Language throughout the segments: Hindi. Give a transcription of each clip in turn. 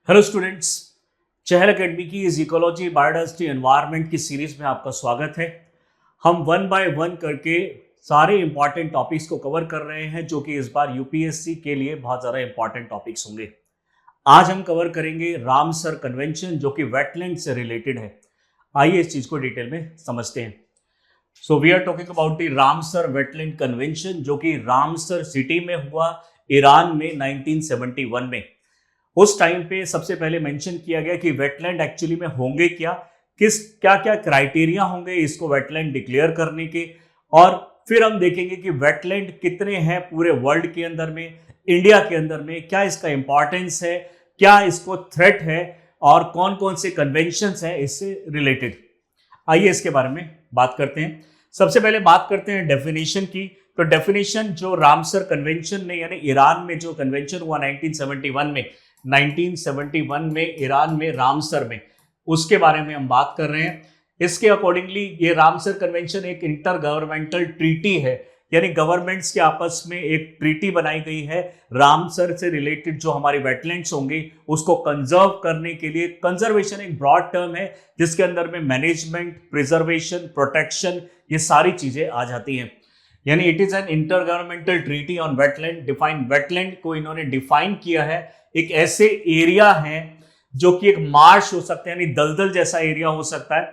हेलो स्टूडेंट्स, चहल एकेडमी की इस इकोलॉजी बायोडाइवर्सिटी एनवायरनमेंट की सीरीज में आपका स्वागत है। हम वन बाय वन करके सारे इंपॉर्टेंट टॉपिक्स को कवर कर रहे हैं जो कि इस बार यूपीएससी के लिए बहुत ज़्यादा इंपॉर्टेंट टॉपिक्स होंगे। आज हम कवर करेंगे रामसर कन्वेंशन जो कि वेटलैंड से रिलेटेड है। आइए इस चीज़ को डिटेल में समझते हैं। So we are talking about the Ramsar wetland convention जो कि रामसर सिटी में हुआ, ईरान में 1971 में। उस टाइम पे सबसे पहले मेंशन किया गया कि वेटलैंड एक्चुअली में होंगे क्या, क्या क्या क्राइटेरिया होंगे इसको वेटलैंड डिक्लेयर करने के, और फिर हम देखेंगे कि वेटलैंड कितने हैं पूरे वर्ल्ड के अंदर में, इंडिया के अंदर में, क्या इसका इंपॉर्टेंस है, क्या इसको थ्रेट है और कौन कौन से कन्वेंशंस हैं इससे रिलेटेड। आइए इसके बारे में बात करते हैं। सबसे पहले बात करते हैं डेफिनेशन की। तो डेफिनेशन जो रामसर कन्वेंशन ने यानी ईरान में जो कन्वेंशन हुआ 1971 में ईरान में रामसर में, उसके बारे में हम बात कर रहे हैं। इसके अकॉर्डिंगली ये रामसर कन्वेंशन एक इंटर गवर्नमेंटल ट्रीटी है, यानी गवर्नमेंट्स के आपस में एक ट्रीटी बनाई गई है रामसर से रिलेटेड जो हमारी वेटलैंड्स होंगी उसको कंजर्व करने के लिए। कंजर्वेशन एक ब्रॉड टर्म है जिसके अंदर में मैनेजमेंट, प्रिजर्वेशन, प्रोटेक्शन, ये सारी चीजें आ जाती हैं। यानी it is an inter governmental treaty on wetland. Define wetland को इन्होंने डिफाइन किया है, एक ऐसे एरिया है जो कि एक मार्श हो सकते हैं यानी दलदल जैसा एरिया हो सकता है,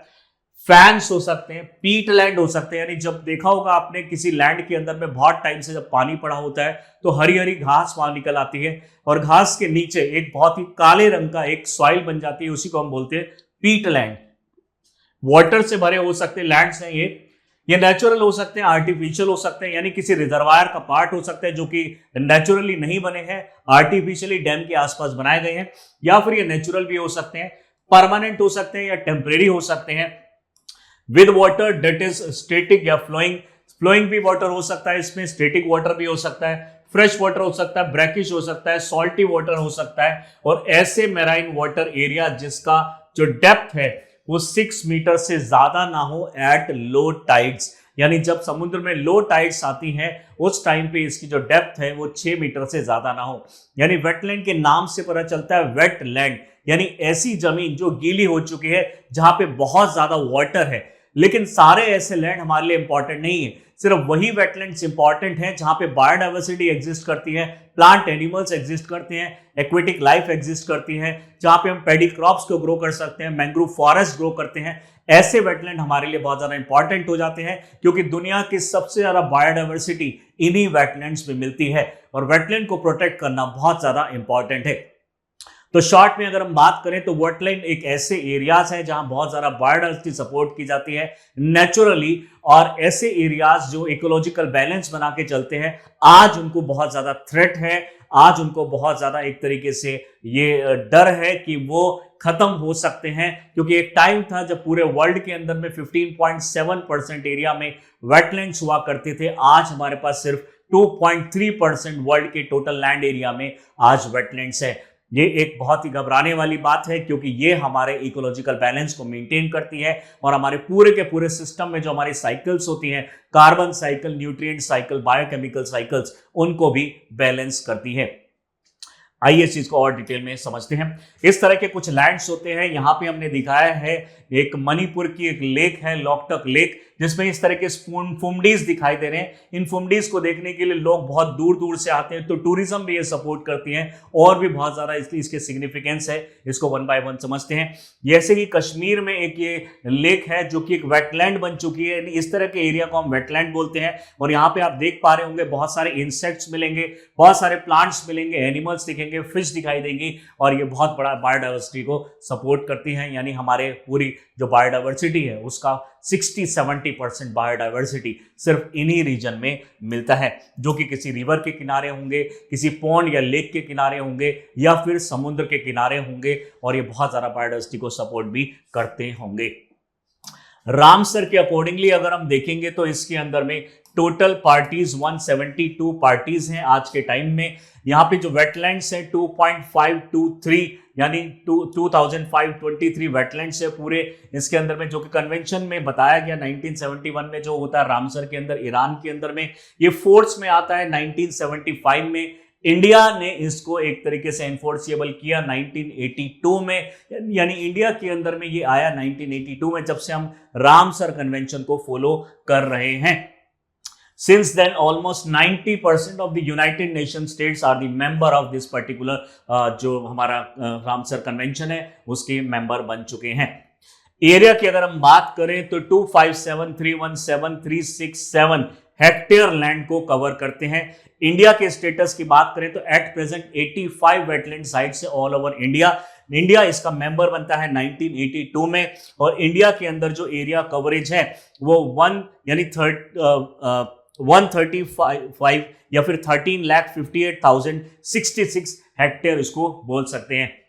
फैंस हो सकते हैं, पीट लैंड हो सकते हैं। यानी जब देखा होगा आपने किसी लैंड के अंदर में बहुत टाइम से जब पानी पड़ा होता है तो हरी हरी घास वहां निकल आती है और घास के नीचे एक बहुत ही काले रंग का एक सॉइल बन जाती है, उसी को हम बोलते हैं पीट लैंड। वाटर से भरे हो सकते लैंड्स हैं ये नेचुरल हो सकते हैं, आर्टिफिशियल हो सकते हैं, यानी किसी रिजर्वायर का पार्ट हो सकता है जो कि नेचुरली नहीं बने हैं, आर्टिफिशियली डैम के आसपास बनाए गए हैं, या फिर ये नेचुरल भी हो सकते हैं, परमानेंट हो सकते हैं या टेम्परेरी हो सकते हैं। With water that is static या फ्लोइंग, फ्लोइंग भी वाटर हो सकता है, इसमें स्टैटिक वाटर भी हो सकता है, फ्रेश वाटर हो सकता है, ब्रैकिश हो सकता है, सॉल्टी वाटर हो सकता है, और ऐसे मैराइन वाटर एरिया जिसका जो डेप्थ है वो 6 मीटर से ज्यादा ना हो एट लो टाइड्स। यानी जब समुद्र में लो टाइड्स आती हैं उस टाइम पे इसकी जो डेप्थ है वो 6 मीटर से ज्यादा ना हो। यानी वेटलैंड के नाम से पता चलता है वेट लैंड, यानी ऐसी जमीन जो गीली हो चुकी है जहां पे बहुत ज्यादा वाटर है। लेकिन सारे ऐसे लैंड हमारे लिए इंपॉर्टेंट नहीं है, सिर्फ वही वेटलैंड्स इंपॉर्टेंट हैं जहां पे बायोडाइवर्सिटी एग्जिस्ट करती है, प्लांट एनिमल्स एग्जिस्ट करते हैं, एक्वेटिक लाइफ एग्जिस्ट करती है, जहां पे हम पेडी क्रॉप्स को ग्रो कर सकते हैं, मैंग्रोव फॉरेस्ट ग्रो करते हैं। ऐसे वेटलैंड हमारे लिए बहुत ज्यादा इंपॉर्टेंट हो जाते हैं क्योंकि दुनिया की सबसे ज्यादा बायोडाइवर्सिटी इन्हीं वेटलैंड्स में मिलती है और वेटलैंड को प्रोटेक्ट करना बहुत ज्यादा इंपॉर्टेंट है। तो शॉर्ट में अगर हम बात करें तो वेटलैंड एक ऐसे एरियाज है जहां बहुत ज्यादा बायोडाइवर्सिटी सपोर्ट की जाती है नेचुरली, और ऐसे एरियाज जो इकोलॉजिकल बैलेंस बना के चलते हैं आज उनको बहुत ज्यादा थ्रेट है, आज उनको बहुत ज्यादा एक तरीके से ये डर है कि वो खत्म हो सकते हैं। क्योंकि एक टाइम था जब पूरे वर्ल्ड के अंदर में 15.7% एरिया में वेटलैंड्स हुआ करते थे, आज हमारे पास सिर्फ 2.3% वर्ल्ड के टोटल लैंड एरिया में आज वेटलैंड्स है। ये एक बहुत ही घबराने वाली बात है क्योंकि ये हमारे इकोलॉजिकल बैलेंस को मेंटेन करती है और हमारे पूरे के पूरे सिस्टम में जो हमारी साइकिल्स होती हैं, carbon cycle, nutrient cycle, biochemical cycles, उनको भी बैलेंस करती है। आइए इस चीज को और डिटेल में समझते हैं। इस तरह के कुछ लैंड्स होते हैं, यहाँ पे हमने दिखाया है एक मणिपुर की एक लेक है, लोकटक लेक, जिसमें इस तरह के फुमडीज दिखाई दे रहे हैं। इन फुमडीज को देखने के लिए लोग बहुत दूर दूर से आते हैं, तो टूरिज्म भी ये सपोर्ट करती है और भी बहुत ज्यादा इसलिए इसके सिग्निफिकेंस है। इसको वन बाय वन समझते हैं। जैसे कि कश्मीर में एक ये लेक है जो कि एक वेटलैंड बन चुकी है, इस तरह के एरिया को हम वेटलैंड बोलते हैं। और यहाँ पे आप देख पा रहे होंगे बहुत सारे इंसेक्ट्स मिलेंगे, बहुत सारे प्लांट्स मिलेंगे, एनिमल्स दिखेंगे, फिश दिखाई देंगी, और ये बहुत बड़ा बायोडाइवर्सिटी को सपोर्ट करती है। यानी हमारे पूरी जो बायोडाइवर्सिटी है उसका 60-70% बायोडाइवर्सिटी सिर्फ इन्हीं रीजन में मिलता है, जो कि किसी रिवर के किनारे होंगे, किसी पॉन्ड या लेक के किनारे होंगे, या फिर समुद्र के किनारे होंगे, और ये बहुत ज्यादा बायोडाइवर्सिटी को सपोर्ट भी करते होंगे। रामसर के अकॉर्डिंगली अगर हम देखेंगे तो इसके अंदर में टोटल पार्टीज 172 पार्टीज हैं आज के टाइम में। यहाँ पे जो वेटलैंड्स हैं 2.523 यानी 2523 वेटलैंड्स है पूरे इसके अंदर में, जो कि कन्वेंशन में बताया गया 1971 में जो होता है रामसर के अंदर ईरान के अंदर में। ये फोर्स में आता है 1975 में, इंडिया ने इसको एक तरीके से एनफोर्सिएबल किया 1982 में, यानी इंडिया के अंदर में ये आया 1982 में, जब से हम रामसर कन्वेंशन को फॉलो कर रहे हैं। Since then, almoस्ट 90% of the United Nations states are the member of this particular जो हमारा रामसर कन्वेंशन है उसके मेंबर बन चुके हैं। एरिया की अगर हम बात करें तो 257317367 हेक्टेयर लैंड को कवर करते हैं। इंडिया के स्टेटस की बात करें तो at present 85 wetland sites all over India. India इसका मेंबर बनता है 1982 में, और इंडिया के अंदर जो एरिया कवरेज है वो 135 या फिर 13,58,066 हेक्टेयर इसको बोल सकते हैं।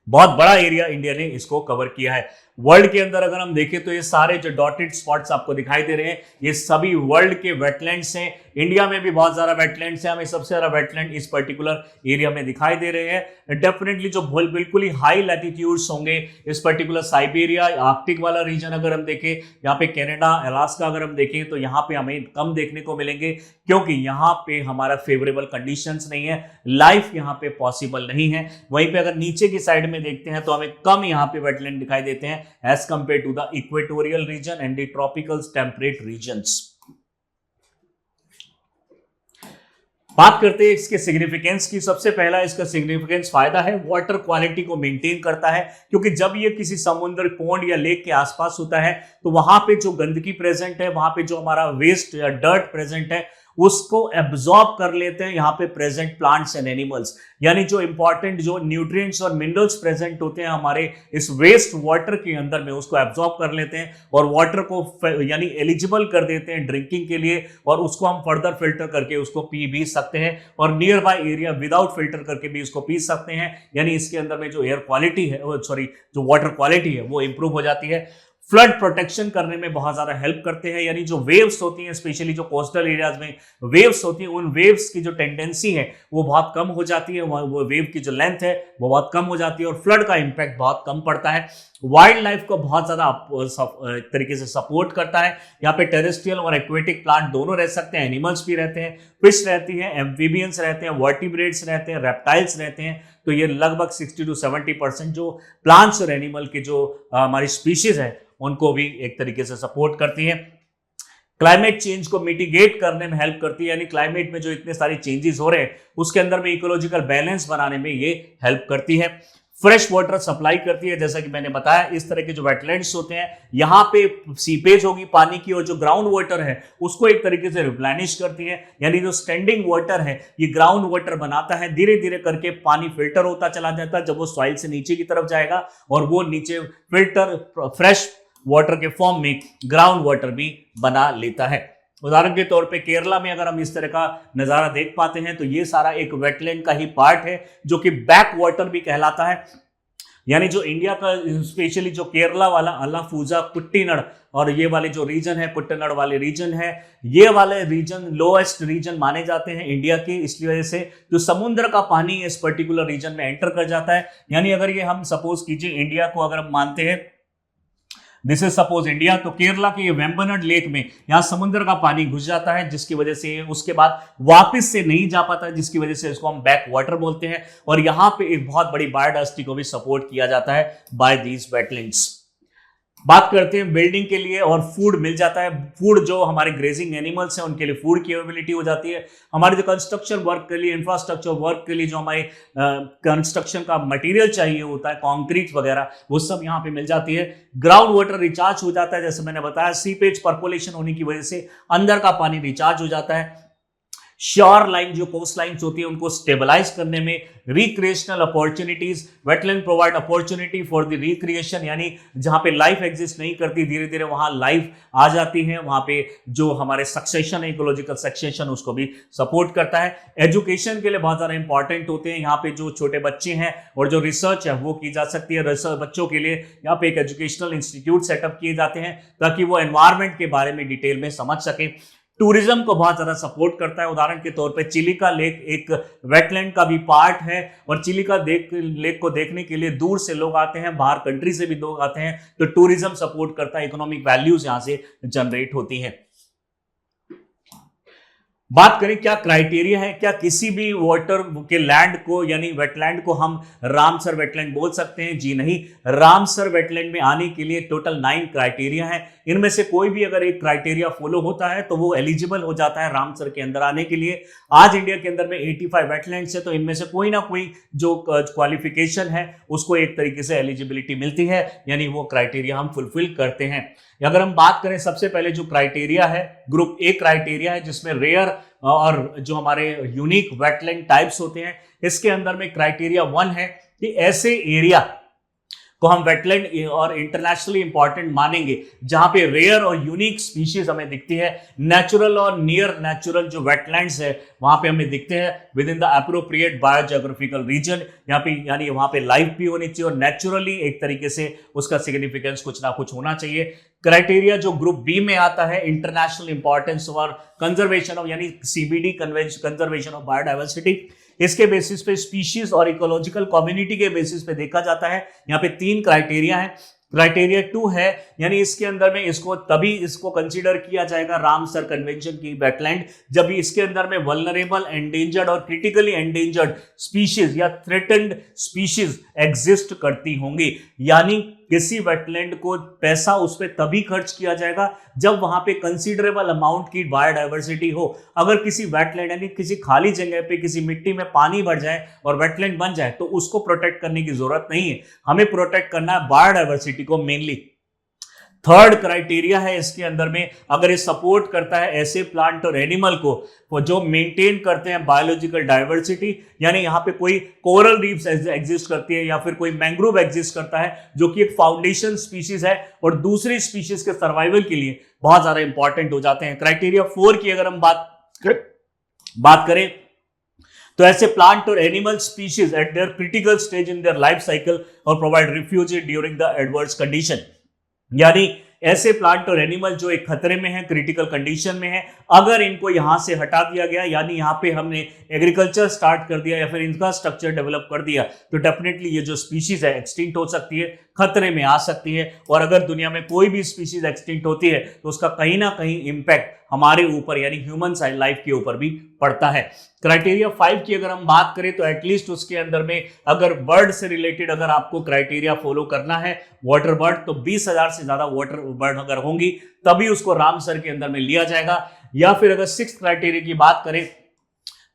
बहुत बड़ा एरिया इंडिया ने इसको कवर किया है। वर्ल्ड के अंदर अगर हम देखें तो ये सारे जो डॉटेड स्पॉट्स आपको दिखाई दे रहे हैं ये सभी वर्ल्ड के वेटलैंड्स हैं। इंडिया में भी बहुत ज्यादा वेटलैंड्स हैं, हमें सबसे ज्यादा वेटलैंड इस पर्टिकुलर एरिया में दिखाई दे रहे हैं। डेफिनेटली जो बिल्कुल ही हाई लैटिट्यूड्स होंगे, इस पर्टिकुलर साइबेरिया, आर्कटिक वाला रीजन अगर हम देखें, यहाँ पे कनाडा, अलास्का अगर हम देखें तो यहाँ पे हमें कम देखने को मिलेंगे, क्योंकि यहाँ पे हमारा फेवरेबल कंडीशंस नहीं है, लाइफ यहाँ पे पॉसिबल नहीं है। वहीं पे अगर नीचे की साइड में देखते हैं तो हमें कम यहाँ पे वेटलैंड दिखाई देते हैं as compare to the equatorial region and the tropical temperate regions. बात करते हैं इसके सिग्निफिकेंस की। सबसे पहला इसका सिग्निफिकेंस फायदा है, वाटर क्वालिटी को मेंटेन करता है, क्योंकि जब ये किसी समुद्र, पोंड या लेक के आसपास होता है तो वहां पे जो गंदगी प्रेजेंट है, वहां पे जो हमारा वेस्ट या डर्ट प्रेजेंट है उसको एब्जॉर्ब कर लेते हैं यहाँ पे प्रेजेंट प्लांट्स एंड एनिमल्स। यानी जो इंपॉर्टेंट जो न्यूट्रिएंट्स और मिनरल्स प्रेजेंट होते हैं हमारे इस वेस्ट वाटर के अंदर में, उसको एब्जॉर्ब कर लेते हैं और वाटर को यानी एलिजिबल कर देते हैं ड्रिंकिंग के लिए, और उसको हम फर्दर फिल्टर करके उसको पी भी सकते हैं, और near by area without filter करके भी इसको पी सकते हैं। यानी इसके अंदर में जो एयर क्वालिटी है, जो वाटर क्वालिटी है वो इंप्रूव हो जाती है। फ्लड प्रोटेक्शन करने में बहुत ज्यादा हेल्प करते हैं, यानी जो वेव्स होती हैं, स्पेशली जो कोस्टल एरियाज में वेव्स होती हैं, उन वेव्स की जो टेंडेंसी है वो बहुत कम हो जाती है, वो वेव की जो लेंथ है वो बहुत कम हो जाती है, और फ्लड का इंपैक्ट बहुत कम पड़ता है। वाइल्ड लाइफ को बहुत ज्यादा तरीके से सपोर्ट करता है। यहाँ पे टेरेस्ट्रियल और एक्वेटिक प्लांट दोनों रह सकते हैं, एनिमल्स भी रहते हैं, फिश रहती है, एम्फीबियंस रहते हैं, वर्टिब्रेट्स रहते हैं, रेप्टाइल्स रहते हैं। तो ये लगभग 60 to 70% जो प्लांट्स और एनिमल की जो हमारी स्पीशीज है उनको भी एक तरीके से सपोर्ट करती है। क्लाइमेट चेंज को मिटिगेट करने में हेल्प करती है, यानी क्लाइमेट में जो इतने सारे चेंजेस हो रहे हैं उसके अंदर में इकोलॉजिकल बैलेंस बनाने में ये हेल्प करती है। फ्रेश वाटर सप्लाई करती है, जैसा कि मैंने बताया इस तरह के जो वेटलैंड्स होते हैं यहाँ पे सीपेज होगी पानी की, और जो ग्राउंड वाटर है उसको एक तरीके से रिप्लेनिश करती है। यानी जो स्टैंडिंग वाटर है ये ग्राउंड वाटर बनाता है, धीरे धीरे करके पानी फिल्टर होता चला जाता है, जब वो सॉइल से नीचे की तरफ जाएगा और वो नीचे फिल्टर फ्रेश वाटर के फॉर्म में ग्राउंड वाटर भी बना लेता है। उदाहरण के तौर पे केरला में अगर हम इस तरह का नज़ारा देख पाते हैं तो ये सारा एक वेटलैंड का ही पार्ट है जो कि बैक वाटर भी कहलाता है। यानी जो इंडिया का स्पेशली जो केरला वाला अलाफूजा, कुट्टीनड़ और ये वाले जो रीजन है, कुट्टनड़ वाले रीजन है, ये वाले रीजन लोएस्ट रीजन माने जाते हैं इंडिया के, इसलिए वजह से जो समुद्र का पानी इस पर्टिकुलर रीजन में एंटर कर जाता है। यानी अगर ये हम सपोज कीजिए इंडिया को अगर हम मानते हैं, दिस इज सपोज इंडिया, तो केरला के ये वेम्बनाड लेक में यहाँ समुद्र का पानी घुस जाता है, जिसकी वजह से उसके बाद वापस से नहीं जा पाता, जिसकी वजह से इसको हम बैक वाटर बोलते हैं। और यहाँ पे एक बहुत बड़ी बायोडायवर्सिटी को भी सपोर्ट किया जाता है बाय दीज वेटलैंड्स। बात करते हैं बिल्डिंग के लिए, और फूड मिल जाता है। फूड जो हमारे ग्रेजिंग एनिमल्स हैं उनके लिए फूड की अवेलेबिलिटी हो जाती है। हमारे जो कंस्ट्रक्शन वर्क के लिए, इंफ्रास्ट्रक्चर वर्क के लिए जो हमारे कंस्ट्रक्शन का मटेरियल चाहिए होता है, कंक्रीट वगैरह, वो सब यहाँ पे मिल जाती है। ग्राउंड वाटर रिचार्ज हो जाता है, जैसे मैंने बताया सीपेज परकोलेशन होने की वजह से अंदर का पानी रिचार्ज हो जाता है। शोर लाइन जो कोस्ट लाइन्स होती है उनको स्टेबलाइज करने में recreational opportunities, wetland provide opportunity for the recreation, यानी जहां पे लाइफ एग्जिस्ट नहीं करती धीरे धीरे वहां लाइफ आ जाती है। वहां पे जो हमारे सक्सेशन है, इकोलॉजिकल सक्सेशन, उसको भी सपोर्ट करता है। एजुकेशन के लिए बहुत ज्यादा इंपॉर्टेंट होते हैं। यहाँ पे जो छोटे बच्चे हैं और जो रिसर्च है वो की जा सकती है। रिसर्च बच्चों के लिए यहाँ पे एक एजुकेशनल इंस्टीट्यूट सेटअप किए जाते हैं ताकि वो एनवायरमेंट के बारे में डिटेल में समझ सके। टूरिज्म को बहुत ज्यादा सपोर्ट करता है। उदाहरण के तौर पे चिलिका लेक एक वेटलैंड का भी पार्ट है, और चिलिका लेक को देखने के लिए दूर से लोग आते हैं, बाहर कंट्री से भी लोग आते हैं, तो टूरिज्म सपोर्ट करता है, इकोनॉमिक वैल्यूज यहां से जनरेट होती हैं। बात करें क्या क्राइटेरिया है, क्या किसी भी वाटर के लैंड को यानी वेटलैंड को हम रामसर वेटलैंड बोल सकते हैं? जी नहीं। रामसर वेटलैंड में आने के लिए टोटल 9 क्राइटेरिया है। इनमें से कोई भी अगर एक क्राइटेरिया फॉलो होता है तो वो एलिजिबल हो जाता है रामसर के अंदर आने के लिए। आज इंडिया के अंदर में 85 वेटलैंड्स है, तो इनमें से कोई ना कोई जो क्वालिफिकेशन है उसको एक तरीके से एलिजिबिलिटी मिलती है, यानी वो क्राइटेरिया हम फुलफिल करते हैं। अगर हम बात करें सबसे पहले जो क्राइटेरिया है, ग्रुप ए क्राइटेरिया है जिसमें रेयर और जो हमारे यूनिक वेटलैंड टाइप्स होते हैं, इसके अंदर में क्राइटेरिया 1 है कि ऐसे एरिया को हम वेटलैंड और इंटरनेशनली इंपॉर्टेंट मानेंगे जहां पे रेयर और यूनिक स्पीशीज हमें दिखती है। नेचुरल और नियर नेचुरल जो वेटलैंड्स है वहां पे हमें दिखते हैं within the appropriate biogeographical region, यहाँ पे यानी वहां पे लाइफ भी होनी चाहिए और नेचुरली एक तरीके से उसका सिग्निफिकेंस कुछ ना कुछ होना चाहिए। क्राइटेरिया जो ग्रुप बी में आता है, इंटरनेशनल इंपॉर्टेंस और कंजर्वेशन ऑफ यानी CBD कंजर्वेशन ऑफ बायोडाइवर्सिटी, इसके बेसिस पे स्पीशीज और इकोलॉजिकल कम्युनिटी के बेसिस पे देखा जाता है। यहाँ पे 3 क्राइटेरिया है। क्राइटेरिया 2 है यानी इसके अंदर में इसको कंसीडर किया जाएगा रामसर कन्वेंशन की वेटलैंड जब भी इसके अंदर में वल्नरेबल, एंडेंजर्ड और क्रिटिकली एंडेंजर्ड स्पीशीज या थ्रेटन्ड स्पीशीज एग्जिस्ट करती होंगी। यानी किसी वेटलैंड को पैसा उस पर तभी खर्च किया जाएगा जब वहां पे कंसीडरेबल अमाउंट की बायोडाइवर्सिटी हो। अगर किसी वेटलैंड यानी किसी खाली जगह पे किसी मिट्टी में पानी भर जाए और वेटलैंड बन जाए तो उसको प्रोटेक्ट करने की जरूरत नहीं है, हमें प्रोटेक्ट करना है बायोडाइवर्सिटी को मेनली। थर्ड क्राइटेरिया है इसके अंदर में, अगर ये सपोर्ट करता है ऐसे प्लांट और एनिमल को जो मेंटेन करते हैं बायोलॉजिकल डाइवर्सिटी, यानी यहाँ पे कोई कोरल रीफ्स एग्जिस्ट करती है या फिर कोई मैंग्रोव एग्जिस्ट करता है जो कि एक फाउंडेशन स्पीशीज है और दूसरी स्पीशीज के सर्वाइवल के लिए बहुत ज्यादा इंपॉर्टेंट हो जाते हैं। क्राइटेरिया 4 की अगर हम बात करें तो ऐसे प्लांट और animal species at their critical stage in their life cycle और provide refuge during the adverse condition, यानी ऐसे प्लांट और एनिमल जो एक खतरे में है, क्रिटिकल कंडीशन में है, अगर इनको यहां से हटा दिया गया यानी यहां पे हमने एग्रीकल्चर स्टार्ट कर दिया या फिर इंफ्रास्ट्रक्चर डेवलप कर दिया तो डेफिनेटली ये जो स्पीशीज है एक्सटिंक्ट हो सकती है, खतरे में आ सकती है। और अगर दुनिया में कोई भी स्पीशीज एक्सटिंक्ट होती है तो उसका कहीं ना कहीं इंपैक्ट हमारे ऊपर यानी ह्यूमन लाइफ के ऊपर भी पड़ता है। क्राइटेरिया 5 की अगर हम बात करें तो एटलीस्ट उसके अंदर में अगर बर्ड से रिलेटेड अगर आपको क्राइटेरिया फॉलो करना है वाटर बर्ड, तो 20,000 से ज्यादा वाटर बर्ड अगर होंगी तभी उसको रामसर के अंदर में लिया जाएगा। या फिर अगर 6th क्राइटेरिया की बात करें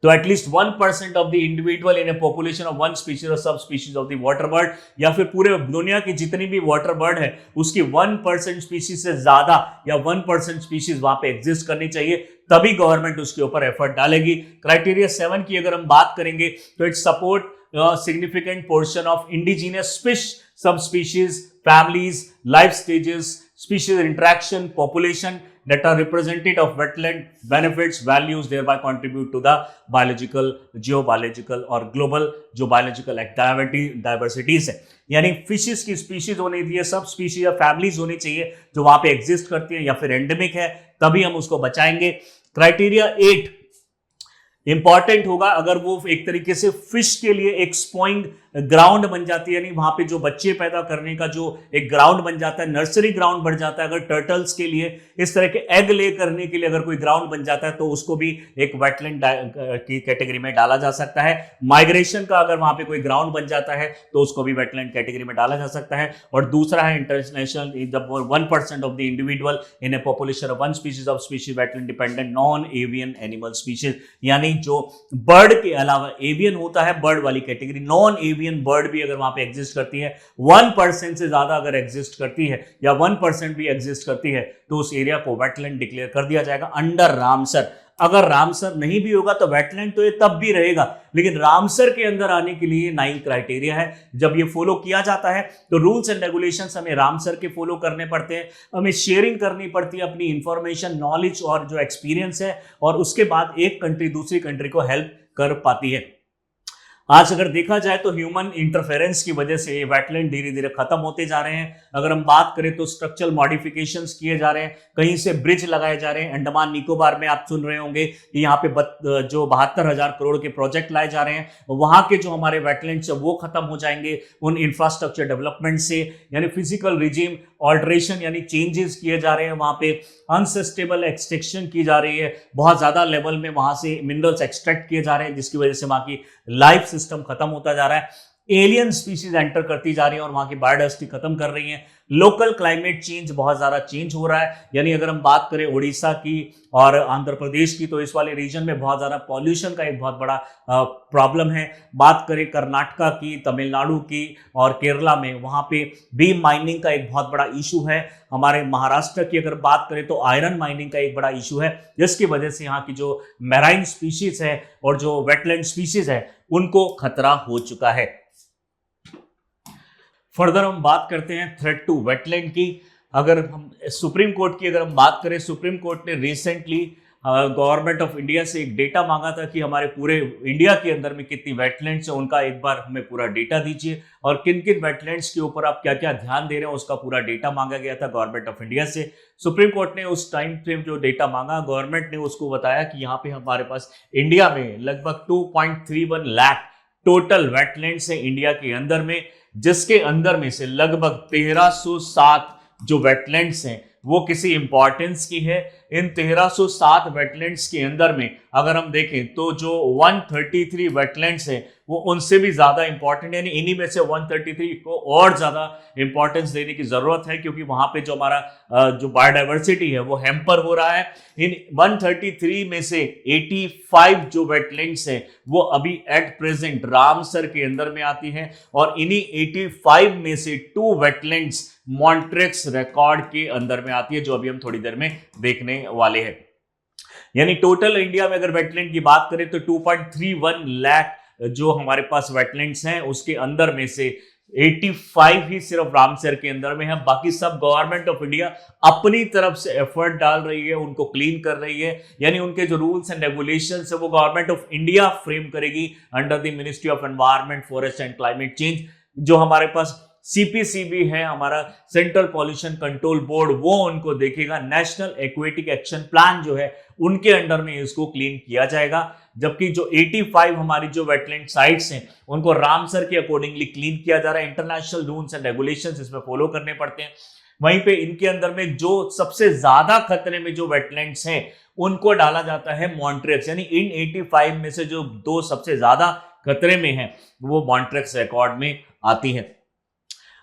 तो at least 1% of the individual in A population of 1 species और सब species of the water bird, या फिर पूरे दुनिया की जितनी भी वाटर बर्ड है उसकी 1% स्पीशीज से ज्यादा या 1% स्पीशीज वहां पे एग्जिस्ट करनी चाहिए, तभी गवर्नमेंट उसके ऊपर एफर्ट डालेगी। क्राइटेरिया 7 की अगर हम बात करेंगे तो it support significant portion of indigenous fish subspecies, families, life stages, species interaction, population that are representative of wetland benefits, values, thereby contribute to the biological, geobiological और global जो biological diversities है। यानी फिशेस की स्पीशीज होनी चाहिए, सब स्पीशीज या फैमिलीज होनी चाहिए जो वहां पे एग्जिस्ट करती है या फिर एंडेमिक है, तभी हम उसको बचाएंगे। क्राइटेरिया 8 इंपॉर्टेंट होगा अगर वो एक तरीके से फिश के लिए एक स्पॉइंग ग्राउंड बन जाती है, यानी वहां पे जो बच्चे पैदा करने का जो एक ग्राउंड बन जाता है, नर्सरी ग्राउंड बन जाता है। अगर टर्टल्स के लिए इस तरह के एग ले करने के लिए अगर कोई ग्राउंड बन जाता है तो उसको भी एक वेटलैंड की कैटेगरी में डाला जा सकता है। माइग्रेशन का अगर वहां पे कोई ग्राउंड बन जाता है तो उसको भी वेटलैंड कैटेगरी में डाला जा सकता है। और दूसरा है इंटरनेशनल, जब 1% of the individual in A population of 1 species of species wetland dependent non avian animal species, यानी जो बर्ड के अलावा एवियन होता है बर्ड वाली कैटेगरी, नॉन एवियन बर्ड भी अगर वहां पे एग्जिस्ट करती है, 1% से ज्यादा अगर एग्जिस्ट करती है या 1% भी एग्जिस्ट करती है तो उस एरिया को वेटलैंड डिक्लेयर कर दिया जाएगा अंडर रामसर। अगर रामसर नहीं भी होगा तो वेटलैंड तो ये तब भी रहेगा, लेकिन रामसर के अंदर आने के लिए 9 क्राइटेरिया है। जब ये फॉलो किया जाता है तो रूल्स एंड रेगुलेशंस हमें रामसर के फॉलो करने पड़ते हैं, हमें शेयरिंग करनी पड़ती है अपनी इंफॉर्मेशन, नॉलेज और जो एक्सपीरियंस है, और उसके बाद एक कंट्री दूसरी कंट्री को हेल्प कर पाती है। आज अगर देखा जाए तो ह्यूमन इंटरफेरेंस की वजह से वेटलैंड धीरे धीरे खत्म होते जा रहे हैं। अगर हम बात करें तो स्ट्रक्चरल मॉडिफिकेशंस किए जा रहे हैं, कहीं से ब्रिज लगाए जा रहे हैं। अंडमान निकोबार में आप सुन रहे होंगे कि यहाँ पे जो 72,000 करोड़ के प्रोजेक्ट लाए जा रहे हैं, वहां के जो हमारे वेटलैंड्स वो खत्म हो जाएंगे उन इंफ्रास्ट्रक्चर डेवलपमेंट से, यानी फिजिकल रिजीम ऑल्ट्रेशन यानी चेंजेस किए जा रहे हैं, वहां पे अनसस्टेबल एक्सट्रैक्शन की जा रही है, बहुत ज्यादा लेवल में वहां से मिनरल्स एक्सट्रैक्ट किए जा रहे हैं, जिसकी वजह से वहां की लाइफ सिस्टम खत्म होता जा रहा है, एलियन स्पीशीज एंटर करती जा रही है और वहां की बायोडाइवर्सिटी खत्म कर रही है। लोकल क्लाइमेट चेंज बहुत ज्यादा चेंज हो रहा है, यानी अगर हम बात करें उड़ीसा की और आंध्र प्रदेश की, तो इस वाले रीजन में बहुत ज्यादा पॉल्यूशन का एक बहुत बड़ा प्रॉब्लम है। बात करें कर्नाटका की, तमिलनाडु की और केरला में, वहां पे भी माइनिंग का एक बहुत बड़ा इशू है। हमारे महाराष्ट्र की अगर बात करें तो आयरन माइनिंग का एक बड़ा इशू है, जिसकी वजह से यहाँ की जो मैराइन स्पीशीज है और जो वेटलैंड स्पीशीज है उनको खतरा हो चुका है। फर्दर हम बात करते हैं थ्रेट टू वेटलैंड की। अगर हम सुप्रीम कोर्ट की अगर हम बात करें, सुप्रीम कोर्ट ने रिसेंटली गवर्नमेंट ऑफ इंडिया से एक डेटा मांगा था कि हमारे पूरे इंडिया के अंदर में कितनी वेटलैंड्स है, उनका एक बार हमें पूरा डेटा दीजिए और किन किन वेटलैंड्स के ऊपर आप क्या क्या ध्यान दे रहे हैं, उसका पूरा डेटा मांगा गया था गवर्नमेंट ऑफ इंडिया से। सुप्रीम कोर्ट ने उस टाइम फ्रेम जो डेटा मांगा, गवर्नमेंट ने उसको बताया कि यहाँ पे हमारे पास इंडिया में लगभग 2.31 लाख टोटल वेटलैंड्स है इंडिया के अंदर में, जिसके अंदर में से लगभग 1307 जो वेटलैंड्स हैं वो किसी इंपॉर्टेंस की है। इन 1307 वेटलैंड्स के अंदर में अगर हम देखें तो जो 133 वेटलैंड्स हैं वो उनसे भी ज्यादा इंपॉर्टेंट है, यानी इन्हीं में से 133 को और ज्यादा इंपॉर्टेंस देने की जरूरत है, क्योंकि वहां पे जो हमारा जो बायोडाइवर्सिटी है वो हैम्पर हो रहा है। इन 133 में से 85 जो वेटलैंड्स हैं वो अभी एट प्रेजेंट रामसर के अंदर में आती हैं और इन्हीं 85 में से 2 वेटलैंड्स मॉन्ट्रेक्स रिकॉर्ड के अंदर में आती है, जो अभी हम थोड़ी देर में देखने वाले हैं। यानी टोटल इंडिया में अगर वेटलैंड की बात करें तो 2.31 लाख जो हमारे पास वेटलैंड्स हैं उसके अंदर में से 85 ही सिर्फ रामसर के अंदर में है। बाकी सब गवर्नमेंट ऑफ इंडिया अपनी तरफ से एफर्ट डाल रही है, उनको क्लीन कर रही है, यानी उनके जो रूल्स एंड रेगुलेशंस है वो गवर्नमेंट ऑफ इंडिया फ्रेम करेगी under the ministry of environment, forest and climate change. जो हमारे पास सीपीसीबी है, हमारा सेंट्रल पॉल्यूशन कंट्रोल बोर्ड, वो उनको देखेगा। नेशनल एक्वेटिक एक्शन प्लान जो है उनके अंडर में इसको क्लीन किया जाएगा। जबकि जो 85 हमारी जो वेटलैंड साइट्स हैं उनको रामसर के अकॉर्डिंगली क्लीन किया जा रहा है। इंटरनेशनल रूल्स एंड रेगुलेशंस इसमें फॉलो करने पड़ते हैं। वहीं पे इनके अंदर में जो सबसे ज्यादा खतरे में जो वेटलैंड्स हैं उनको डाला जाता है मॉन्ट्रेक्स, यानी इन 85 में से जो 2 सबसे ज्यादा खतरे में हैं वो मॉन्ट्रेक्स रिकॉर्ड में आती है।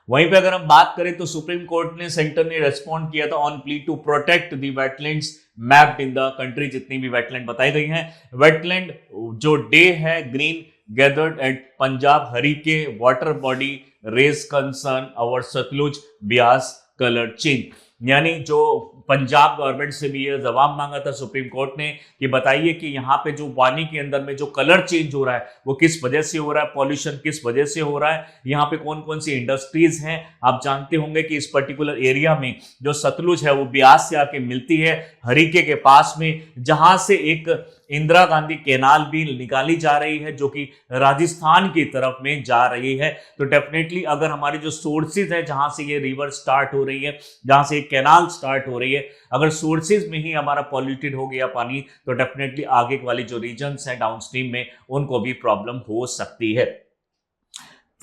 वहीं पे अगर हम बात करें तो सुप्रीम कोर्ट ने, सेंटर ने रेस्पॉन्ड किया था on plea to protect the wetlands mapped in the country. जितनी भी वेटलैंड बताई गई हैं, वेटलैंड जो डे है green gathered at Punjab Harike water body raise concern our Sutlej Beas colour change, यानी जो पंजाब गवर्नमेंट से भी ये जवाब मांगा था सुप्रीम कोर्ट ने कि बताइए कि यहाँ पे जो पानी के अंदर में जो कलर चेंज हो रहा है वो किस वजह से हो रहा है, पॉल्यूशन किस वजह से हो रहा है, यहाँ पे कौन कौन सी इंडस्ट्रीज हैं। आप जानते होंगे कि इस पर्टिकुलर एरिया में जो सतलुज है वो ब्यास से आके मिलती है हरीके के पास में, जहां से एक इंदिरा गांधी कैनाल भी निकाली जा रही है जो कि राजस्थान की तरफ में जा रही है। तो डेफिनेटली अगर हमारी जो सोर्सेज है जहां से ये रिवर स्टार्ट हो रही है, जहां से एक कैनाल स्टार्ट हो रही है, अगर सोर्सेज में ही हमारा पॉल्यूटेड हो गया पानी तो डेफिनेटली आगे वाली जो रीजन्स हैं डाउनस्ट्रीम में उनको भी प्रॉब्लम हो सकती है।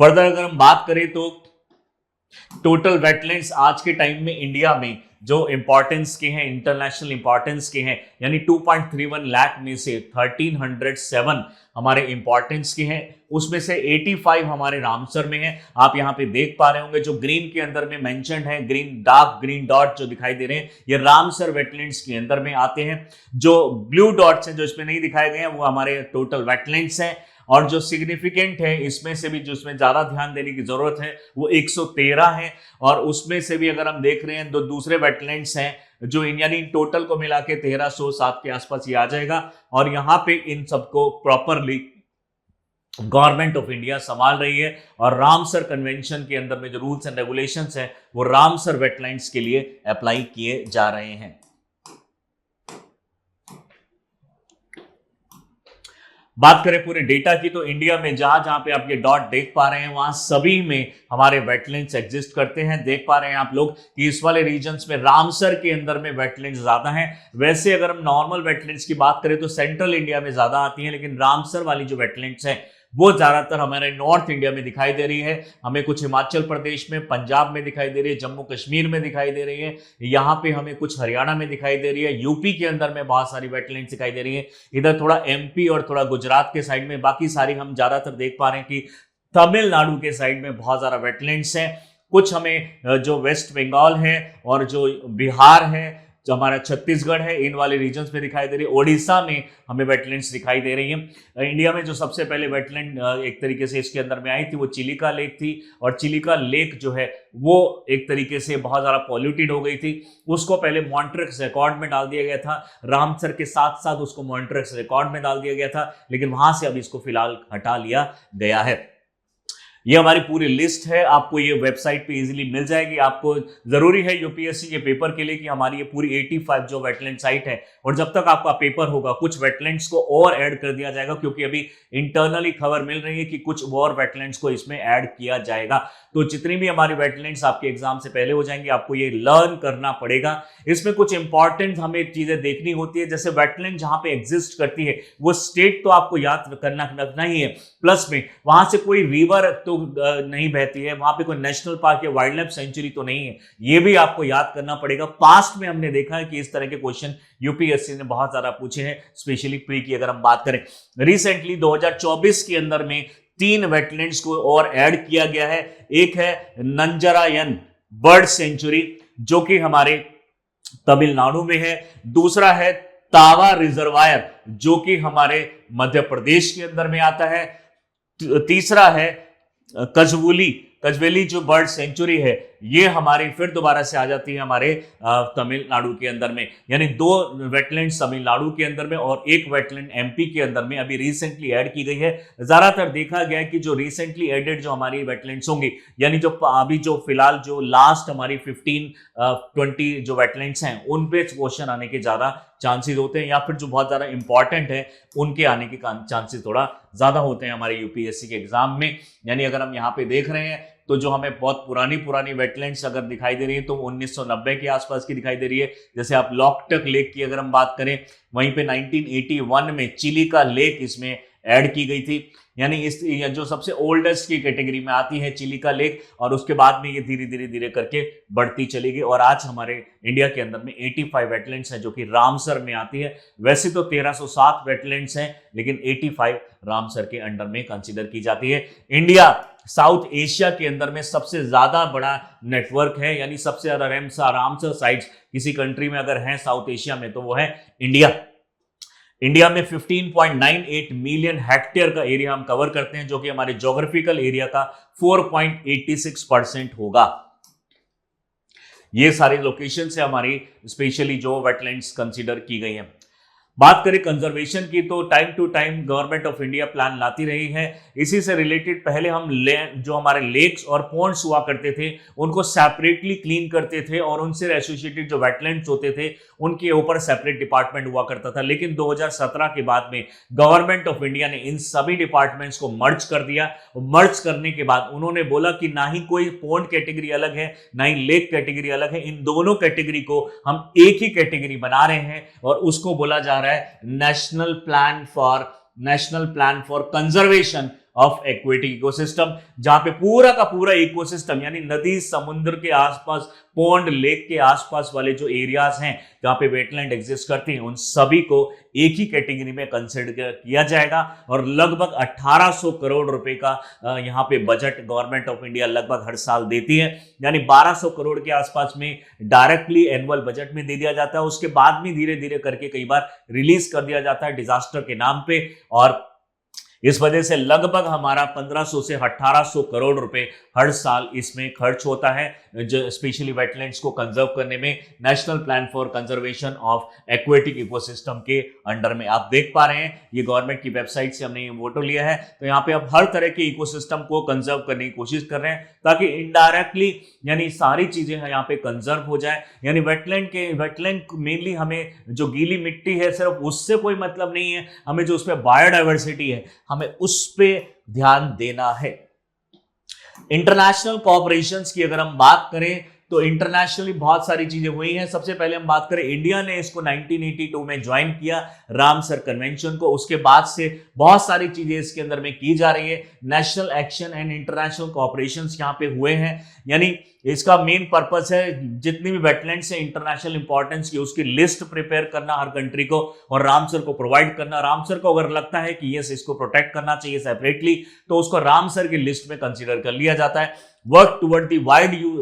फर्दर अगर हम बात करें तो टोटल वेटलैंड्स आज के टाइम में इंडिया में जो इंपॉर्टेंस के हैं, इंटरनेशनल इंपॉर्टेंस के हैं, यानी 2.31 लाख में से 1307 हमारे इंपॉर्टेंस के हैं, उसमें से 85 हमारे रामसर में हैं। आप यहाँ पे देख पा रहे होंगे जो ग्रीन के अंदर में मेंशन्ड है, ग्रीन डार्क ग्रीन डॉट जो दिखाई दे रहे हैं ये रामसर वेटलैंड्स के अंदर में आते हैं। जो ब्लू डॉट्स हैं जो इसमें नहीं दिखाए गए हैं वो हमारे टोटल वेटलैंड्स हैं। और जो सिग्निफिकेंट है इसमें से भी जो इसमें ज्यादा ध्यान देने की जरूरत है वो 113 है, और उसमें से भी अगर हम देख रहे हैं तो दूसरे वेटलैंड्स हैं जो यानी टोटल को मिला के 1307 के आसपास ये आ जाएगा। और यहाँ पे इन सबको प्रॉपरली गवर्नमेंट ऑफ इंडिया संभाल रही है और रामसर कन्वेंशन के अंदर में जो रूल्स एंड रेगुलेशंस हैं वो रामसर वेटलैंड्स के लिए अप्लाई किए जा रहे हैं। बात करें पूरे डेटा की तो इंडिया में जहां जहां पे आप ये डॉट देख पा रहे हैं वहां सभी में हमारे वेटलैंड्स एग्जिस्ट करते हैं। देख पा रहे हैं आप लोग कि इस वाले रीजन्स में रामसर के अंदर में वेटलैंड्स ज्यादा हैं। वैसे अगर हम नॉर्मल वेटलैंड्स की बात करें तो सेंट्रल इंडिया में ज्यादा आती हैं, लेकिन रामसर वाली जो वेटलैंड्स हैं वो ज्यादातर हमारे नॉर्थ इंडिया में दिखाई दे रही है। हमें कुछ हिमाचल प्रदेश में, पंजाब में दिखाई दे रही है, जम्मू कश्मीर में दिखाई दे रही है, यहाँ पे हमें कुछ हरियाणा में दिखाई दे रही है, यूपी के अंदर में बहुत सारी वेटलैंड्स दिखाई दे रही है, इधर थोड़ा एमपी और थोड़ा गुजरात के साइड में, बाकी सारी हम ज्यादातर देख पा रहे हैं कि तमिलनाडु के साइड में बहुत ज्यादा वेटलैंड्स हैं। कुछ हमें जो वेस्ट बंगाल है और जो बिहार है, जो हमारा छत्तीसगढ़ है, इन वाले रीजन्स में दिखाई दे रही है। ओडिशा में हमें वेटलैंड्स दिखाई दे रही हैं। इंडिया में जो सबसे पहले वेटलैंड एक तरीके से इसके अंदर में आई थी वो चिलिका लेक थी, और चिलिका लेक जो है वो एक तरीके से बहुत ज़्यादा पॉल्यूटेड हो गई थी। उसको पहले मॉन्ट्रेक्स रिकॉर्ड में डाल दिया गया था, रामसर के साथ साथ उसको मॉन्ट्रेक्स रिकॉर्ड में डाल दिया गया था, लेकिन वहां से अब इसको फिलहाल हटा लिया गया है। ये हमारी पूरी लिस्ट है, आपको ये वेबसाइट पे इजीली मिल जाएगी। आपको जरूरी है यूपीएससी के पेपर के लिए कि हमारी ये पूरी 85 जो वेटलैंड साइट है, और जब तक आपका पेपर होगा कुछ वेटलैंड्स को और ऐड कर दिया जाएगा, क्योंकि अभी इंटरनली खबर मिल रही है कि कुछ और वेटलैंड्स को इसमें ऐड किया जाएगा। तो जितनी भी हमारी वेटलैंड्स आपके एग्जाम से पहले हो जाएंगी, आपको ये लर्न करना पड़ेगा। इसमें कुछ इंपॉर्टेंट हमें चीजें देखनी होती है, जैसे वेटलैंड जहां पे एग्जिस्ट करती है वो स्टेट तो आपको याद करना रखना ही है, प्लस में वहां से कोई रिवर तो नहीं बहती है, वहां पे कोई नेशनल पार्क या वाइल्ड लाइफ सेंचुरी तो नहीं है, ये भी आपको याद करना पड़ेगा। पास्ट में हमने देखा है कि इस तरह के क्वेश्चन यूपीएससी ने बहुत ज्यादा पूछे हैं, स्पेशली प्री की अगर हम बात करें। रिसेंटली 2024 के अंदर में 3 वेटलैंड्स को और ऐड किया गया है। एक है नंजरायन बर्ड सेंचुरी जो कि हमारे तमिलनाडु में है, दूसरा है तावा रिजर्वायर जो कि हमारे मध्य प्रदेश के अंदर में आता है, तीसरा है कजवेली जो बर्ड सेंचुरी है, ये हमारी फिर दोबारा से आ जाती है हमारे तमिलनाडु के अंदर में। यानी 2 वेटलैंड तमिलनाडु के अंदर में और 1 वेटलैंड एमपी के अंदर में अभी रिसेंटली ऐड की गई है। ज्यादातर देखा गया है कि जो रिसेंटली एडेड जो हमारी वेटलैंड्स होंगी, यानी जो अभी जो फिलहाल जो लास्ट हमारी 15-20 जो वेटलैंड्स हैं उन पे क्वेश्चन आने के ज्यादा चांसेस होते हैं, या फिर जो बहुत ज्यादा इंपॉर्टेंट है उनके आने के चांसेस थोड़ा ज्यादा होते हैं हमारे यूपीएससी के एग्जाम में। यानी अगर हम यहाँ पे देख रहे हैं तो जो हमें बहुत पुरानी वेटलैंड्स अगर दिखाई दे रही है तो 1990 के आसपास की दिखाई दे रही है। जैसे आप लॉकटक लेक की अगर हम बात करें, वहीं पे 1981 में चिलिका लेक इसमें ऐड की गई थी। यानी इस जो सबसे ओल्डेस्ट की कैटेगरी में आती है चिलिका लेक, और उसके बाद में ये धीरे धीरे करके बढ़ती चली गई, और आज हमारे इंडिया के अंदर में 85 वेटलैंड्स हैं जो कि रामसर में आती है। वैसे तो 1307 वेटलैंड्स हैं, लेकिन 85 रामसर के अंडर में कंसीडर की जाती है। इंडिया साउथ एशिया के अंदर में सबसे ज्यादा बड़ा नेटवर्क है, यानी सबसे ज्यादा रामसर साइट्स किसी कंट्री में अगर हैं साउथ एशिया में तो वो है इंडिया। इंडिया में 15.98 मिलियन हेक्टेयर का एरिया हम कवर करते हैं, जो कि हमारे ज्योग्राफिकल एरिया का 4.86% होगा। ये सारी लोकेशन से हमारी स्पेशली जो वेटलैंड्स कंसीडर की गई हैं। बात करें कंजर्वेशन की तो time to time government of India plan लाती रही है। इसी से रिलेटेड पहले हम जो हमारे लेक्स और पॉन्ड्स हुआ करते थे उनको सेपरेटली क्लीन करते थे, और उनसे एसोसिएटेड जो वेटलैंड्स होते थे उनके ऊपर सेपरेट डिपार्टमेंट हुआ करता था। लेकिन 2017 के बाद में गवर्नमेंट ऑफ इंडिया ने इन सभी डिपार्टमेंट्स को मर्ज कर दिया। मर्ज करने के बाद उन्होंने बोला कि ना ही कोई पॉन्ड कैटेगरी अलग है, ना ही लेक कैटेगरी अलग है, इन दोनों कैटेगरी को हम एक ही कैटेगरी बना रहे हैं, और उसको बोला जा रहा है national plan for conservation of aquatic ecosystem, जहां पे पूरा का पूरा इकोसिस्टम यानी नदी समुद्र के आसपास, पॉन्ड लेक के आसपास वाले जो एरियाज हैं जहां पे वेटलैंड एग्जिस्ट करती हैं, उन सभी को एक ही कैटेगरी में कंसिडर किया जाएगा। और लगभग 1800 करोड़ रुपए का यहाँ पे बजट गवर्नमेंट ऑफ इंडिया लगभग हर साल देती है, यानी 1200 करोड़ के आसपास में डायरेक्टली एनुअल बजट में दे दिया जाता है। उसके बाद में धीरे धीरे करके कई बार रिलीज कर दिया जाता है डिजास्टर के नाम पे, और इस वजह से लगभग हमारा 1500 से 1800 करोड़ रुपए हर साल इसमें खर्च होता है, जो स्पेशली वेटलैंड्स को कंजर्व करने में national plan for conservation of aquatic ecosystem के अंडर में। आप देख पा रहे हैं ये गवर्नमेंट की वेबसाइट से हमने ये फोटो लिया है, तो यहाँ पे आप हर तरह के इकोसिस्टम को कंजर्व करने की कोशिश कर रहे हैं ताकि इनडायरेक्टली यानी सारी चीजें यहाँ पे कंजर्व हो जाए। यानी वेटलैंड मेनली हमें जो गीली मिट्टी है सिर्फ उससे कोई मतलब नहीं है, हमें जो उसमें बायोडाइवर्सिटी है हमें उस पे ध्यान देना है। इंटरनेशनल कोऑपरेशंस की अगर हम बात करें तो इंटरनेशनली बहुत सारी चीजें हुई हैं। सबसे पहले हम बात करें, इंडिया ने इसको 1982 में ज्वाइन किया रामसर कन्वेंशन को। उसके बाद से बहुत सारी चीजें इसके अंदर में की जा रही है। National action and international cooperation यहाँ पे हुए हैं, यानी इसका मेन पर्पस है जितनी भी वेटलैंड्स है इंटरनेशनल इंपॉर्टेंस की, उसकी लिस्ट प्रिपेयर करना हर कंट्री को और रामसर को प्रोवाइड करना। रामसर को अगर लगता है कि यस इसको प्रोटेक्ट करना चाहिए सेपरेटली, तो उसको रामसर की लिस्ट में कंसीडर कर लिया जाता है। Work toward the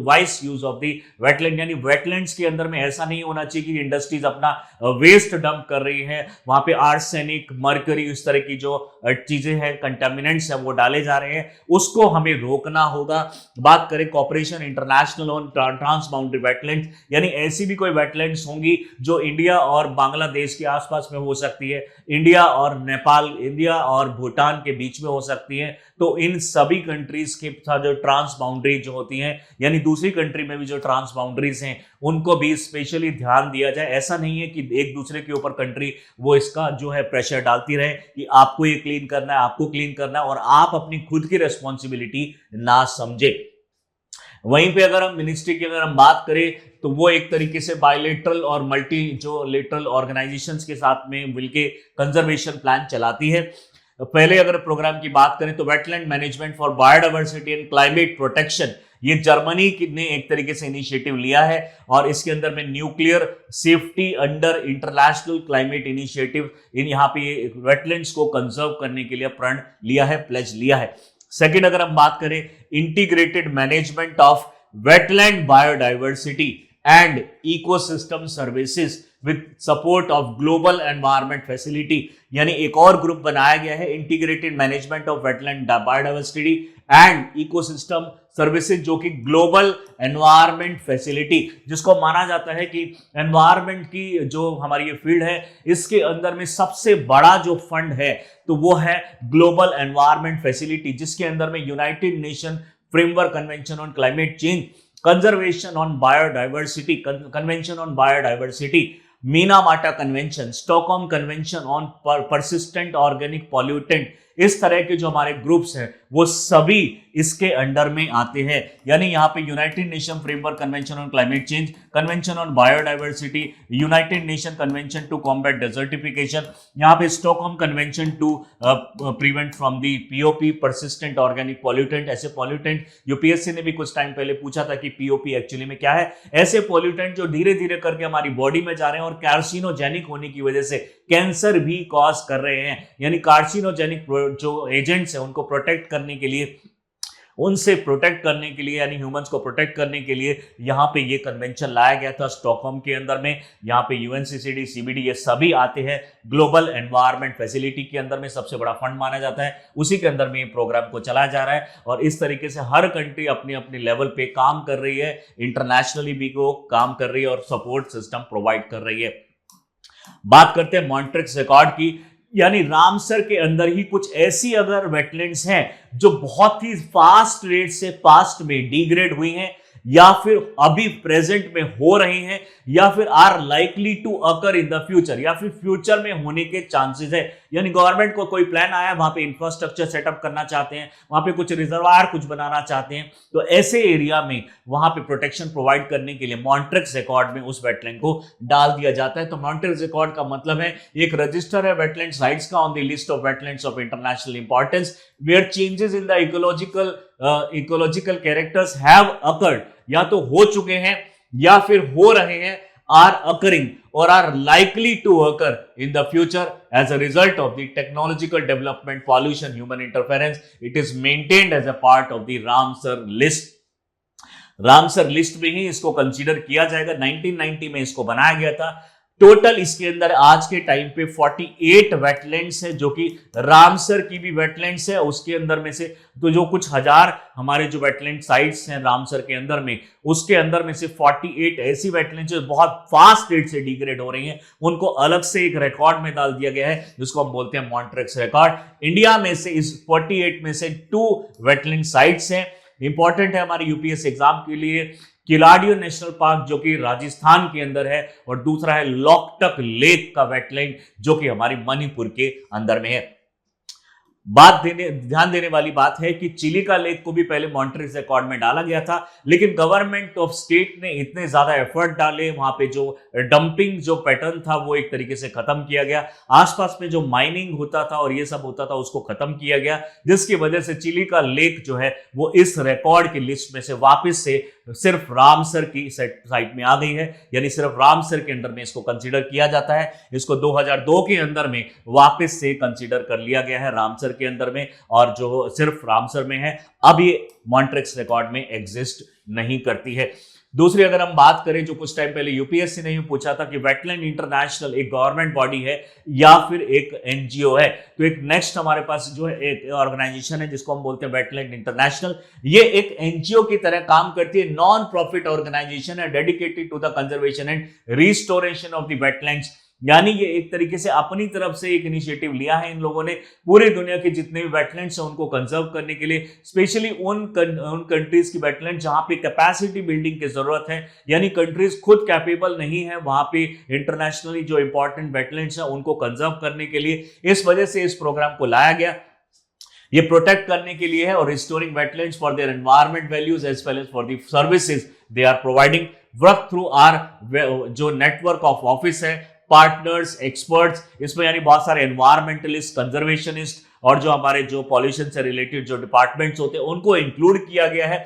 vice use of the wetland, यानी वेटलैंड्स के अंदर में ऐसा नहीं होना चाहिए कि इंडस्ट्रीज अपना वेस्ट डंप कर रही है, वहां पे आर्सेनिक, मर्करी, इस तरह की जो चीजें हैं, कंटामिनेंट्स है वो डाले जा रहे हैं, उसको हमें रोकना होगा। बात करें cooperation international on transboundary wetland, यानी ऐसी भी कोई वेटलैंड्स होंगी जो इंडिया और बांग्लादेश के आसपास में हो सकती है, इंडिया और नेपाल, इंडिया और भूटान के बीच में हो सकती है, तो इन सभी कंट्रीज के साथ जो ट्रांस बाउंड्री जो होती हैं, यानी दूसरी कंट्री में भी जो ट्रांस बाउंड्रीज हैं, उनको भी स्पेशली ध्यान दिया जाए। ऐसा नहीं है कि एक दूसरे के ऊपर कंट्री वो इसका जो है प्रेशर डालती रहे कि आपको ये क्लीन करना है, आपको क्लीन करना है, और आप अपनी खुद की रेस्पॉन्सिबिलिटी ना समझे। वहीं पे अगर हम मिनिस्ट्री की अगर हम बात करें, तो वो एक तरीके से बायलेटरल और मल्टी जो लेटरल ऑर्गेनाइजेशंस के साथ में मिलके कंजर्वेशन प्लान चलाती है। पहले अगर प्रोग्राम की बात करें तो wetland management for biodiversity and climate protection, ये जर्मनी ने एक तरीके से इनिशिएटिव लिया है, और इसके अंदर में nuclear safety under international climate initiative, इन यहाँ पे वेटलैंड्स को कंजर्व करने के लिए प्रण लिया है, प्लेज लिया है। सेकंड अगर हम बात करें, integrated management of wetland biodiversity and ecosystem services with support of global environment facility, यानी एक और ग्रुप बनाया गया है, integrated management of wetland biodiversity and ecosystem services, जो कि ग्लोबल एनवायरनमेंट फैसिलिटी, जिसको माना जाता है कि एनवायरनमेंट की जो हमारी ये फील्ड है, इसके अंदर में सबसे बड़ा जो फंड है तो वो है ग्लोबल एनवायरनमेंट फैसिलिटी, जिसके अंदर में United nation framework convention on climate change, conservation on biodiversity, convention on biodiversity, Minamata convention, Stockholm convention on persistent organic pollutant, इस तरह के जो हमारे ग्रुप्स हैं वो सभी इसके अंडर में आते हैं। यानी यहाँ पे united nation framework convention on climate change, convention on biodiversity, united nation convention to combat desertification, यहाँ पे Stockholm convention to prevent from the POP, persistent organic pollutant, ऐसे पॉल्यूटेंट यूपीएससी ने भी कुछ टाइम पहले पूछा था कि पीओपी एक्चुअली में क्या है, ऐसे पॉल्यूटेंट जो धीरे धीरे करके हमारी बॉडी में जा रहे हैं और कार्सिनोजेनिक होने की वजह से कैंसर भी कॉज कर रहे हैं, यानी कार्सिनोजेनिक जो एजेंट्स हैं उनको प्रोटेक्ट करने के लिए, उनसे प्रोटेक्ट करने के लिए, यानी ह्यूमंस को प्रोटेक्ट करने के लिए यहाँ पे ये कन्वेंशन लाया गया था स्टॉकहोम के अंदर में। यहाँ पे यूएनसीसीडी, सीबीडी, ये सभी आते हैं ग्लोबल एनवायरनमेंट फैसिलिटी के अंदर में, सबसे बड़ा फंड माना जाता है, उसी के अंदर में ये प्रोग्राम को चलाया जा रहा है। और इस तरीके से हर कंट्री अपने अपने लेवल पे काम कर रही है, इंटरनेशनली भी वो काम कर रही है और सपोर्ट सिस्टम प्रोवाइड कर रही है। बात करते हैं मॉन्ट्रिक्स रिकॉर्ड की, यानी रामसर के अंदर ही कुछ ऐसी अगर वेटलैंड्स हैं जो बहुत ही फास्ट रेट से पास्ट में डिग्रेड हुई हैं, या फिर अभी प्रेजेंट में हो रही हैं, या फिर are likely to occur in the future, या फिर फ्यूचर में होने के चांसेस है। यानी गवर्नमेंट को कोई प्लान आया, वहां पे इंफ्रास्ट्रक्चर सेटअप करना चाहते हैं, वहां पे कुछ रिजर्वायर कुछ बनाना चाहते हैं, तो ऐसे एरिया में वहां पे प्रोटेक्शन प्रोवाइड करने के लिए मॉन्ट्रिक्स रिकॉर्ड में उस वेटलैंड को डाल दिया जाता है। तो मॉन्ट्रिक्स रिकॉर्ड का मतलब है एक रजिस्टर है वेटलैंड साइट्स का on the list of wetlands of international importance where changes in the ecological characters have occurred, या तो हो चुके हैं या फिर हो रहे हैं, आर अकरिंग और are likely to occur in the future as a result of the technological development, pollution, human interference. It is maintained as a part of the Ramsar list. Ramsar list में ही इसको कंसीडर किया जाएगा। 1990 में इसको बनाया गया था। टोटल इसके अंदर आज के टाइम पे 48 वेटलैंड्स है, जो कि रामसर की भी वेटलैंड्स है, उसके अंदर में से तो जो कुछ हजार हमारे जो वेटलैंड साइट्स हैं रामसर के अंदर में, उसके अंदर में से 48 ऐसी वेटलैंड्स जो बहुत फास्ट रेट से डिग्रेड हो रही हैं, उनको अलग से एक रिकॉर्ड में डाल दिया गया है जिसको हम बोलते हैं मॉन्ट्रिक्स रिकॉर्ड। इंडिया में से इस 48 में से 2 वेटलैंड साइट्स हैं, इंपॉर्टेंट है हमारे यूपीएससी एग्जाम के लिए। किलाडियो नेशनल पार्क जो कि राजस्थान के अंदर है, और दूसरा है लोकटक लेक का वेटलैंड जो कि हमारे मणिपुर के अंदर में है। ध्यान देने वाली बात है कि चिलिका लेक को भी पहले मॉन्ट्रिक्स रिकॉर्ड में डाला गया था, लेकिन गवर्नमेंट ऑफ स्टेट ने इतने ज्यादा एफर्ट डाले, वहां पे जो डंपिंग जो पैटर्न था वो एक तरीके से खत्म किया गया, आसपास में जो माइनिंग होता था और ये सब होता था उसको खत्म किया गया, जिसकी वजह से चिलिका लेक जो है वो इस रिकॉर्ड की लिस्ट में से वापस से सिर्फ रामसर की साइट में आ गई है, यानी सिर्फ रामसर के अंदर में इसको कंसीडर किया जाता है। इसको 2002 के अंदर में वापस से कंसीडर कर लिया गया है रामसर के अंदर में, और जो सिर्फ रामसर में है, अब ये मॉन्ट्रिक्स रिकॉर्ड में एग्जिस्ट नहीं करती है। दूसरी अगर हम बात करें, जो कुछ टाइम पहले यूपीएससी ने पूछा था कि वेटलैंड इंटरनेशनल एक गवर्नमेंट बॉडी है या फिर एक एनजीओ है, तो एक नेक्स्ट हमारे पास जो है एक ऑर्गेनाइजेशन है जिसको हम बोलते हैं वेटलैंड इंटरनेशनल। ये एक एनजीओ की तरह काम करती है, नॉन प्रॉफिट ऑर्गेनाइजेशन है, dedicated to the conservation and restoration of the wetlands. यानी ये एक तरीके से अपनी तरफ से एक इनिशिएटिव लिया है इन लोगों ने, पूरी दुनिया के जितने भी वेटलैंड्स हैं उनको कंजर्व करने के लिए, स्पेशली उन कंट्रीज की वेटलैंड जहां पे कैपेसिटी बिल्डिंग की जरूरत है, यानी कंट्रीज खुद कैपेबल नहीं है वहां पे इंटरनेशनली जो इंपॉर्टेंट वेटलैंड्स हैं उनको कंजर्व करने के लिए। इस वजह से इस प्रोग्राम को लाया गया, ये प्रोटेक्ट करने के लिए है, और restoring wetlands for their environment values as well as for the services they are providing. Work through our जो नेटवर्क ऑफ ऑफिस है, पार्टनर्स, एक्सपर्ट्स, इसमें यानी बहुत सारे एनवायरमेंटलिस्ट, कंजर्वेशनिस्ट और जो हमारे जो पॉल्यूशन से रिलेटेड जो डिपार्टमेंट्स होते हैं उनको इंक्लूड किया गया है।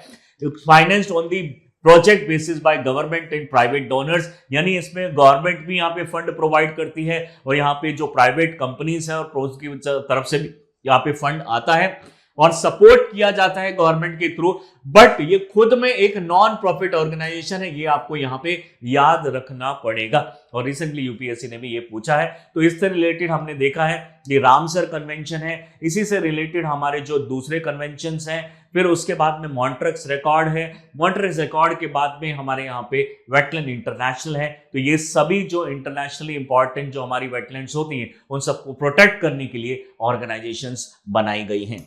Financed on the project basis by government and private donors, यानी इसमें गवर्नमेंट भी यहाँ पे फंड प्रोवाइड करती है और यहाँ पे जो प्राइवेट कंपनीज है और उसकी तरफ से भी यहाँ पे फंड आता है और सपोर्ट किया जाता है गवर्नमेंट के थ्रू, बट ये खुद में एक नॉन प्रॉफिट ऑर्गेनाइजेशन है, ये आपको यहाँ पे याद रखना पड़ेगा। और रिसेंटली यूपीएससी ने भी ये पूछा है, तो इससे रिलेटेड हमने देखा है कि रामसर कन्वेंशन है, इसी से रिलेटेड हमारे जो दूसरे कन्वेंशंस हैं, फिर उसके बाद में मॉन्ट्रिक्स रिकॉर्ड है, मॉन्ट्रिक्स रिकॉर्ड के बाद में हमारे यहाँ पे वेटलैंड इंटरनेशनल है। तो ये सभी जो इंटरनेशनली इंपॉर्टेंट जो हमारी वेटलैंड्स होती हैं उन सबको प्रोटेक्ट करने के लिए ऑर्गेनाइजेशंस बनाई गई हैं।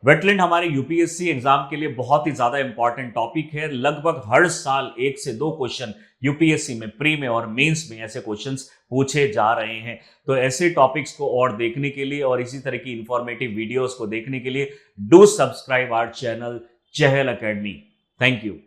वेटलैंड हमारे यूपीएससी एग्जाम के लिए बहुत ही ज्यादा इंपॉर्टेंट टॉपिक है। लगभग हर साल 1 से 2 क्वेश्चन यूपीएससी में प्री में और मेंस में ऐसे क्वेश्चंस पूछे जा रहे हैं। तो ऐसे टॉपिक्स को और देखने के लिए और इसी तरह की इंफॉर्मेटिव वीडियोस को देखने के लिए do subscribe our channel Chahal academy. Thank you.